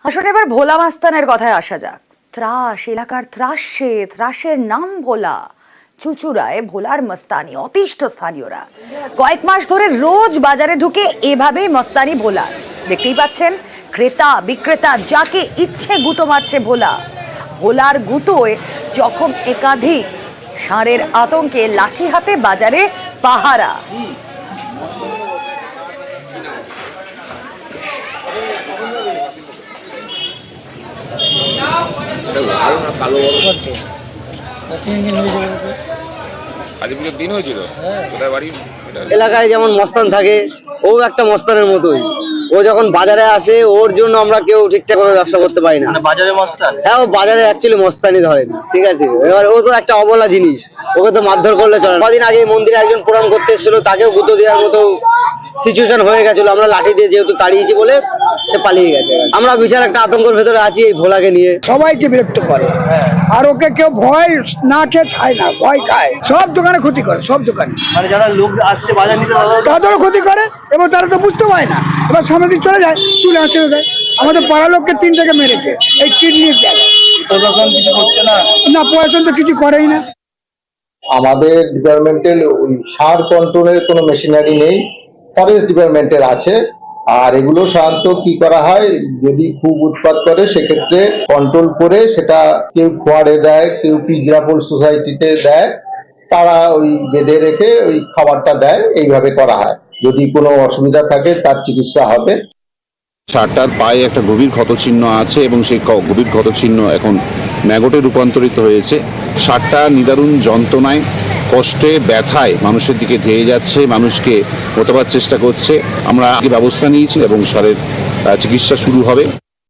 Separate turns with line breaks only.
আসলে এবার ভোলা মাস্তানের কথায় আসা যাক। ত্রাস এলাকার ত্রাসের নাম ভোলা। চুচুড়ায় ভোলার মস্তানি অতিষ্ঠ স্থানীয়রা। কয়েক মাস ধরে রোজ বাজারে ঢুকে এভাবেই মস্তানি ভোলার। দেখতেই পাচ্ছেন ক্রেতা বিক্রেতা যাকে ইচ্ছে গুঁতো মারছে ভোলা। ভোলার গুঁতোয় জখম একাধিক। ষাঁড়ের আতঙ্কে লাঠি হাতে বাজারে পাহারা।
এলাকায় যেমন মস্তান থাকে, ও একটা মস্তানের মতোই। ও যখন বাজারে আসে, ওর জন্য আমরা কেউ ঠিকঠাক ভাবে ব্যবসা করতে পারি না।
বাজারে মস্তান?
হ্যাঁ, ও বাজারে অ্যাকচুয়ালি মস্তানি ধরেন, ঠিক আছে। এবার ও তো একটা অবলা জিনিস, ওকে তো মারধর করলে চলে না। কদিন আগে মন্দিরে একজন প্রণাম করতে এসেছিল, তাকেও গুঁতো দেওয়ার মতো সিচুয়েশন হয়ে গেছিল। আমরা লাঠি দিয়ে যেহেতু তাড়িয়েছি বলে সে পালিয়ে গেছে। আমরা বিশাল একটা আতঙ্কের ভেতরে আছি এই ভোলাকে নিয়ে।
সবাইকে বিরক্ত করে, আর ওকে কেউ ভয় না খেয়ে খায় না, ভয় খায়। সব দোকানে ক্ষতি করে, সব দোকানে।
মানে যারা লোক আসছে বাজার নিতে,
তাদেরও ক্ষতি করে এবং তারা তো বুঝতে পারে না। এবার সামনে দিকে চলে যায়, তুলে ছেড়ে দেয়। আমাদের পাড়া লোককে 3টাকে মেরেছে এই কিডনির জায়গায়।
প্রশাসন কিছু করছে না?
না, প্রশাসন তো কিছু করেই না।
আমাদের ডিপার্টমেন্টের ওই সার কন্ট্রোলের কোনো মেশিনারি নেই, ফরেস্ট ডিপার্টমেন্টের আছে। আর এগুলো সাধারণত কি করা হয়, যদি খুব উৎপাত করে সেক্ষেত্রে কন্ট্রোল করে সেটা কেউ খোয়াড়ে দেয়, কেউ পিজরাপোল সোসাইটিতে দেয়, তারা ওই বেঁধে রেখে ওই খাবারটা দেয়। এইভাবে করা হয়। যদি কোনো অসুবিধা থাকে তার চিকিৎসা হবে।
ষাঁড়টার পায়ে একটা গভীর ক্ষতচিহ্ন আছে এবং সেই গভীর ক্ষতচিহ্ন এখন ম্যাগটে রূপান্তরিত হয়েছে। ষাঁড়টা নিদারুণ যন্ত্রণায়, কষ্টে, ব্যথায় মানুষের দিকে ধেয়ে যাচ্ছে, মানুষকে মোটাবার চেষ্টা করছে। আমরা ব্যবস্থা নিয়েছি এবং ষাঁড়ের চিকিৎসা শুরু হবে।